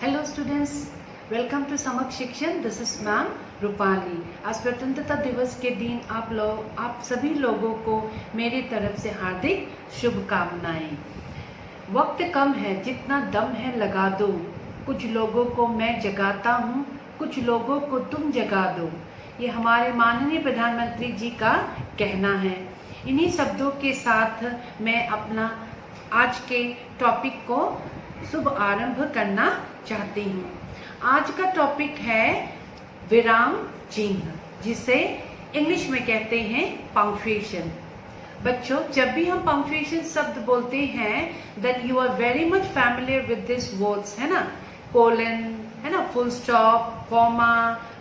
Hello students, welcome to समक शिक्षण। This is ma'am Rupali. आज स्वतंत्रता दिवस के दिन आप सभी लोगों को मेरी तरफ से हार्दिक शुभकामनाएं। वक्त कम है, जितना दम है लगा दो। कुछ लोगों को मैं जगाता हूँ, कुछ लोगों को तुम जगा दो। ये हमारे माननीय प्रधानमंत्री जी का कहना है। इन्हीं शब्दों के साथ मैं अपना आज के टॉपिक को शुभ आरंभ करना चाहती हूँ। आज का टॉपिक है विराम चिन्ह, जिसे इंग्लिश में कहते हैं पंक्चुएशन। बच्चों, जब भी हम पंक्चुएशन शब्द बोलते हैं then you are very much familiar with this words, है ना। कोलन, है ना, फुल स्टॉप, कॉमा,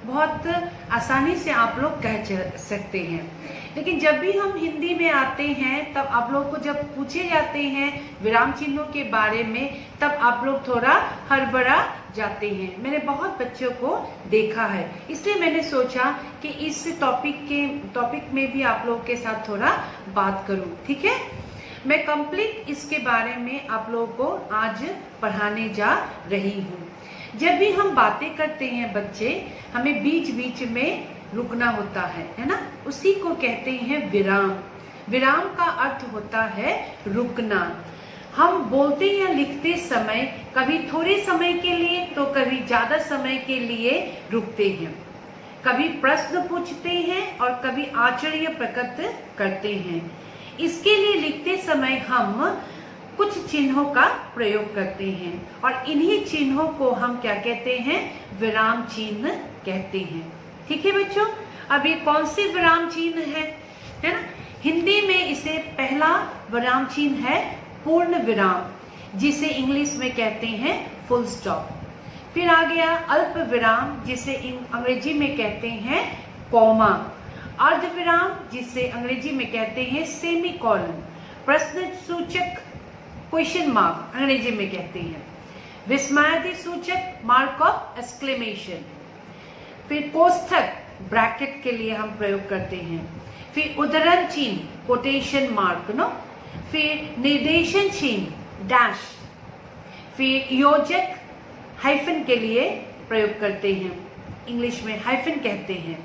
बहुत आसानी से आप लोग कह सकते हैं। लेकिन जब भी हम हिंदी में आते हैं तब आप लोग को जब पूछे जाते हैं विराम चिन्हों के बारे में, तब आप लोग थोड़ा हड़बड़ा जाते हैं। मैंने बहुत बच्चों को देखा है, इसलिए मैंने सोचा कि इस टॉपिक में भी आप लोगों के साथ थोड़ा बात करूं। ठीक है, मैं कंप्लीट इसके बारे में आप लोगों को आज पढ़ाने जा रही हूँ। जब भी हम बातें करते हैं बच्चे, हमें बीच बीच में रुकना होता है ना। उसी को कहते हैं विराम। विराम का अर्थ होता है रुकना। हम बोलते या लिखते समय कभी थोड़े समय के लिए तो कभी ज्यादा समय के लिए रुकते हैं। कभी प्रश्न पूछते हैं और कभी आश्चर्य प्रकट करते हैं। इसके लिए लिखते समय हम कुछ चिन्हों का प्रयोग करते हैं और इन्हीं चिन्हों को हम क्या कहते हैं? विराम चिन्ह कहते हैं। ठीक है बच्चों, अब ये कौन सी विराम चिन्ह है ना। हिंदी में इसे पहला विराम चिन्ह है पूर्ण विराम, जिसे इंग्लिश में कहते हैं फुल स्टॉप। फिर आ गया अल्प विराम, जिसे अंग्रेजी में कहते हैं कॉमा। अर्ध विराम, जिसे अंग्रेजी में कहते हैं सेमी कॉलन। प्रश्न सूचक क्वेश्चन मार्क अंग्रेजी में कहते हैं। विस्मयादि सूचक मार्क ऑफ एक्सक्लेमेशन। फिर कोष्ठक ब्रैकेट के लिए हम प्रयोग करते हैं। फिर उद्धरण चिन्ह कोटेशन मार्क नो। फिर निर्देशन चिन्ह डैश। फिर योजक हाइफन के लिए प्रयोग करते हैं, इंग्लिश में हाइफन कहते हैं।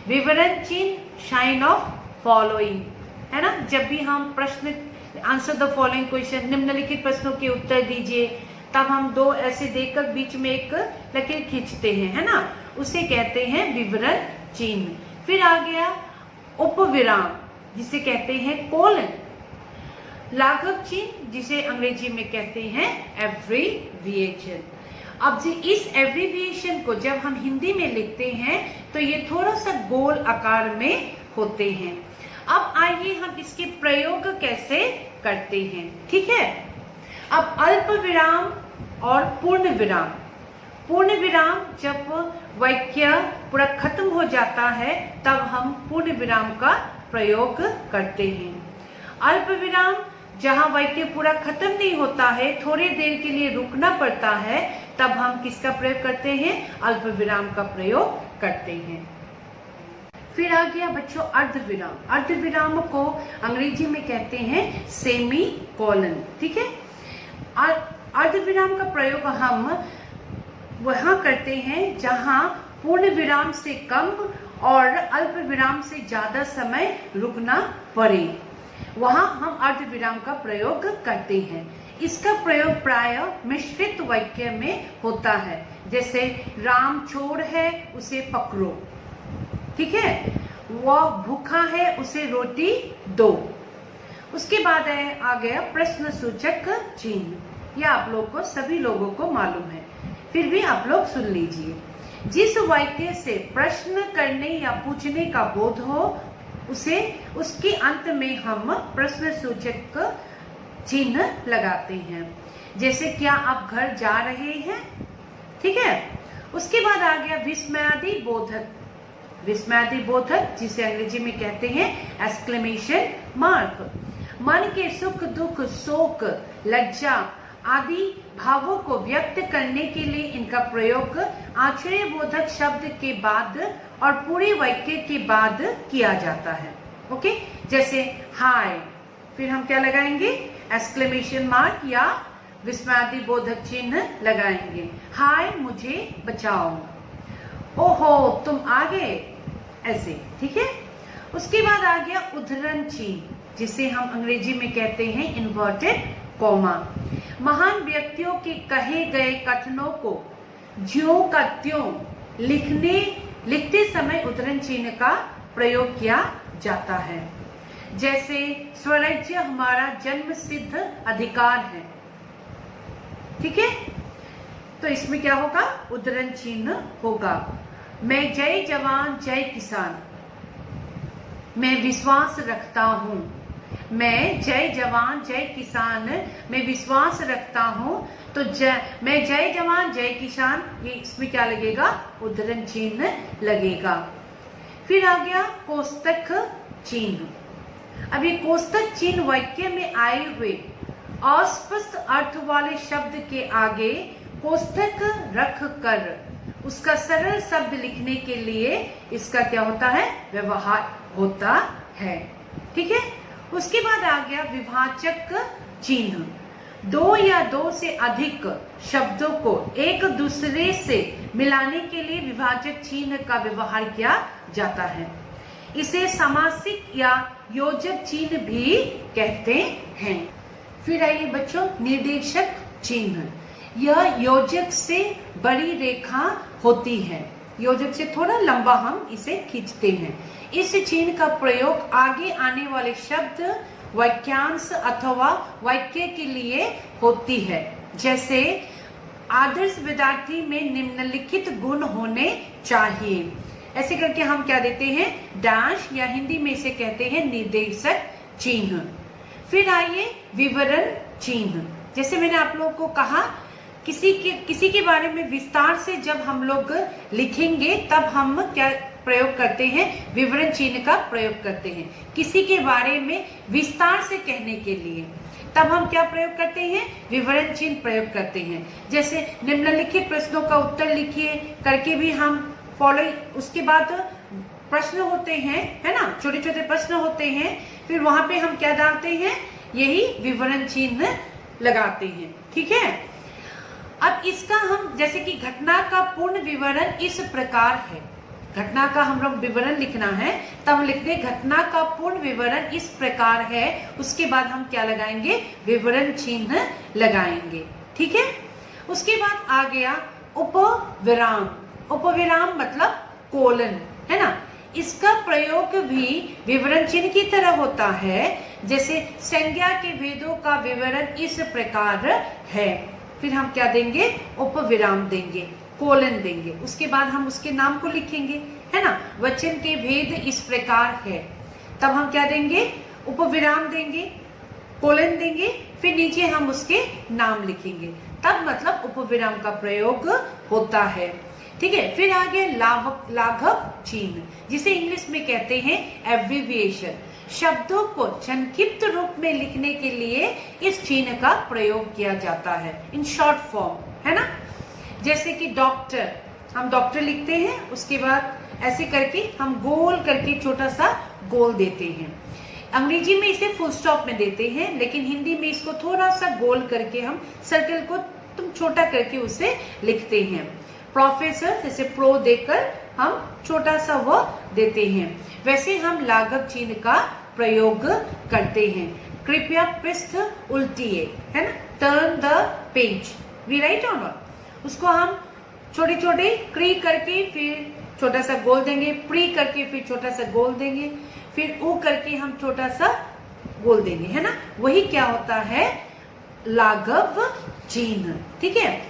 विवरण चिन्ह साइन ऑफ फॉलोइंग, है ना। जब भी हम प्रश्न आंसर द फॉलोइंग क्वेश्चन, निम्नलिखित प्रश्नों के उत्तर दीजिए, तब हम दो ऐसे देखकर बीच में एक लकीर खींचते हैं, है ना, उसे कहते हैं विवरण चिन्ह। फिर आ गया उपविराम, जिसे कहते हैं कोलन। लाघव चिन्ह, जिसे अंग्रेजी में कहते हैं एब्रीविएशन। अब जी इस एब्रीविएशन को जब हम हिंदी में लिखते हैं तो ये थोड़ा सा गोल आकार में होते हैं। अब आइए हम इसके प्रयोग कैसे करते हैं। ठीक है, अब अल्प विराम और पूर्ण विराम। पूर्ण विराम जब वाक्य पूरा खत्म हो जाता है तब हम पूर्ण विराम का प्रयोग करते हैं। अल्प विराम जहां वाक्य पूरा खत्म नहीं होता है, थोड़ी देर के लिए रुकना पड़ता है, तब हम किसका प्रयोग करते हैं? अल्प विराम का प्रयोग करते हैं। फिर आ गया बच्चों अर्ध विराम। अर्ध विराम को अंग्रेजी में कहते हैं सेमी कॉलन। ठीक है, अर्ध विराम का प्रयोग हम वहां करते हैं जहां पूर्ण विराम से कम और अल्प विराम से ज्यादा समय रुकना पड़े, वहां हम अर्ध विराम का प्रयोग करते हैं। इसका प्रयोग प्राय मिश्रित वाक्य में होता है, जैसे राम चोर है उसे पकड़ो। ठीक है, वह भूखा है उसे रोटी दो। उसके बाद आ गया प्रश्न सूचक चिन्ह। यह आप लोग को सभी लोगों को मालूम है, फिर भी आप लोग सुन लीजिए। जिस वाक्य से प्रश्न करने या पूछने का बोध हो उसे उसके अंत में हम प्रश्न सूचक चिन्ह लगाते हैं। जैसे क्या आप घर जा रहे हैं? ठीक है, उसके बाद आ गया विस्मयादि बोधक। विस्मयादि बोधक, जिसे अंग्रेजी में कहते हैं एक्सक्लेमेशन मार्क। मन के सुख दुख शोक लज्जा आदि भावों को व्यक्त करने के लिए इनका प्रयोग आश्चर्यबोधक शब्द के बाद और पूरे वाक्य के बाद किया जाता है। ओके, जैसे हाय, फिर हम क्या लगाएंगे? एक्सक्लेमेशन मार्क या विस्मयादि बोधक चिन्ह लगाएंगे। हाय मुझे बचाओ, ओहो तुम आ गए, ऐसे, ठीक है। उसके बाद आ गया उद्धरण चिन्ह, जिसे हम अंग्रेजी में कहते हैं इन्वर्टेड कॉमा। महान व्यक्तियों के कहे गए कथनों को ज्यों का त्यों लिखते समय उद्धरण चिन्ह का प्रयोग किया जाता है। जैसे स्वराज्य हमारा जन्म सिद्ध अधिकार है, ठीक है, तो इसमें क्या होगा, उद्धरण चिन्ह होगा। मैं जय जवान जय किसान, मैं विश्वास रखता हूं, मैं जय जवान जय किसान मैं विश्वास रखता हूं, तो मैं जय जवान जय किसान, ये इसमें क्या लगेगा, उद्धरण चिन्ह लगेगा। फिर आ गया कोष्टक चिन्ह। अब ये कोष्टक चिन्ह वाक्य में आए हुए अस्पष्ट अर्थ वाले शब्द के आगे कोष्टक रख कर उसका सरल शब्द लिखने के लिए इसका क्या होता है, व्यवहार होता है, ठीक है। उसके बाद आ गया विभाजक चिन्ह। दो या दो से अधिक शब्दों को एक दूसरे से मिलाने के लिए विभाजक चिन्ह का व्यवहार किया जाता है। इसे समासिक या योजक चिन्ह भी कहते हैं। फिर आइए बच्चों, निर्देशक चिन्ह। यह योजक से बड़ी रेखा होती है, योजक से थोड़ा लंबा हम इसे खींचते हैं। इस चिन्ह का प्रयोग आगे आने वाले शब्द, वाक्यांश अथवा वाक्य के लिए होती है। जैसे आदर्श विद्यार्थी में निम्नलिखित गुण होने चाहिए, ऐसे करके हम क्या देते हैं, डैश, या हिंदी में इसे कहते हैं निर्देशक चिन्ह। फिर आइए विवरण चिन्ह। जैसे मैंने आप लोगों को कहा, किसी के बारे में विस्तार से जब हम लोग लिखेंगे तब हम क्या प्रयोग करते हैं, विवरण चिन्ह का प्रयोग करते हैं। किसी के बारे में विस्तार से कहने के लिए तब हम क्या प्रयोग करते हैं, विवरण चिन्ह प्रयोग करते हैं। जैसे निम्नलिखित प्रश्नों का उत्तर लिखिए करके भी हम फॉलो, उसके बाद प्रश्न होते हैं, है ना, छोटे छोटे प्रश्न होते हैं, फिर वहां पे हम क्या डालते हैं, यही विवरण चिन्ह लगाते हैं, ठीक है। अब इसका हम, जैसे कि घटना का पूर्ण विवरण इस प्रकार है, घटना का हम लोग विवरण लिखना है तब हम लिखते हैं घटना का पूर्ण विवरण इस प्रकार है, उसके बाद हम क्या लगाएंगे, विवरण चिन्ह लगाएंगे, ठीक है। उसके बाद आ गया उपविराम। उपविराम मतलब कोलन, है ना, इसका प्रयोग भी विवरण चिन्ह की तरह होता है। जैसे संज्ञा के भेदों का विवरण इस प्रकार है, फिर हम क्या देंगे, उपविराम देंगे, कोलन देंगे, उसके बाद हम उसके नाम को लिखेंगे, है ना। वचन के भेद इस प्रकार है, तब हम क्या देंगे, उपविराम देंगे, कोलन देंगे, फिर नीचे हम उसके नाम लिखेंगे, तब मतलब उपविराम का प्रयोग होता है, ठीक है। फिर आगे लाघव चिन्ह, जिसे इंग्लिश में कहते हैं एब्रिविएशन। शब्दों को संक्षिप्त रूप में लिखने के लिए इस चिन्ह का प्रयोग किया जाता है, इन शॉर्ट फॉर्म, है ना। जैसे कि डॉक्टर, हम डॉक्टर लिखते हैं, उसके बाद ऐसे करके हम गोल करके छोटा सा गोल देते हैं। अंग्रेजी में इसे फुल स्टॉप में देते हैं, लेकिन हिंदी में इसको थोड़ा सा गोल करके हम सर्कल को तुम छोटा करके उसे लिखते हैं। प्रोफेसर, जैसे प्रो देकर हम छोटा सा वो देते हैं, वैसे हम लाघव चिन्ह का प्रयोग करते हैं। कृपया पृष्ठ उल्टिए, है ना, turn the page, we write और नॉट, उसको हम छोटे छोटे क्री करके फिर छोटा सा गोल देंगे, प्री करके फिर छोटा सा गोल देंगे, फिर ऊ करके हम छोटा सा गोल देंगे, है ना। वही क्या होता है, लाघव चिन्ह, ठीक है।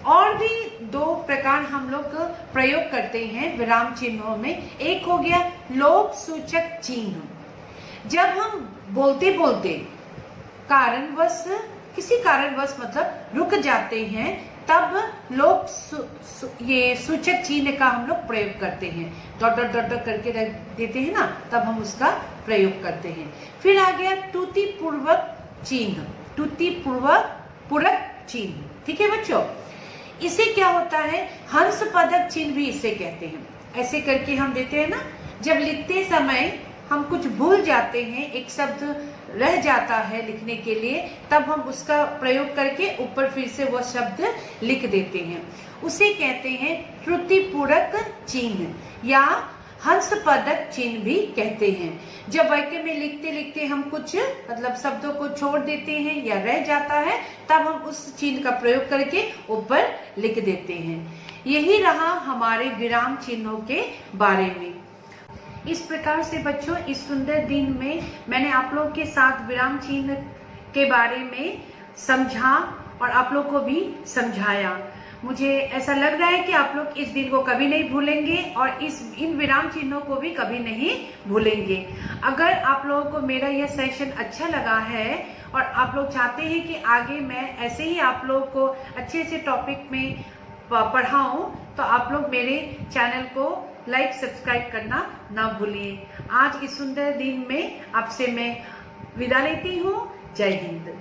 और भी दो प्रकार हम लोग प्रयोग करते हैं विराम चिन्हों में। एक हो गया लोप सूचक चिन्ह। जब हम बोलते बोलते कारणवश, किसी कारणवश मतलब रुक जाते हैं, तब लोप ये सूचक चिन्ह का हम लोग प्रयोग करते हैं, डॉट डॉट डॉट डॉट करके रख देते हैं ना, तब हम उसका प्रयोग करते हैं। फिर आ गया तुति पूर्वक चिन्ह, तुति पूरक चिन्ह, ठीक है बच्चों। इसे क्या होता है, हंस पदक चिन्ह भी इसे कहते हैं। ऐसे करके हम देते हैं ना, जब लिखते समय हम कुछ भूल जाते हैं, एक शब्द रह जाता है लिखने के लिए, तब हम उसका प्रयोग करके ऊपर फिर से वह शब्द लिख देते हैं। उसे कहते हैं त्रुटिपूरक चिन्ह या हंस पदक चिन्ह भी कहते हैं। जब वाक्य में लिखते लिखते हम कुछ मतलब शब्दों को छोड़ देते हैं या रह जाता है, तब हम उस चिन्ह का प्रयोग करके ऊपर लिख देते हैं। यही रहा हमारे विराम चिन्हों के बारे में। इस प्रकार से बच्चों, इस सुंदर दिन में मैंने आप लोग के साथ विराम चिन्ह के बारे में समझा और आप लोग को भी समझाया। मुझे ऐसा लग रहा है कि आप लोग इस दिन को कभी नहीं भूलेंगे और इन विराम चिन्हों को भी कभी नहीं भूलेंगे। अगर आप लोगों को मेरा यह सेशन अच्छा लगा है और आप लोग चाहते हैं कि आगे मैं ऐसे ही आप लोगों को अच्छे से टॉपिक में पढ़ाऊं, तो आप लोग मेरे चैनल को लाइक सब्सक्राइब करना ना भूलिए। आज इस सुंदर दिन में आपसे मैं विदा लेती हूँ। जय हिंद।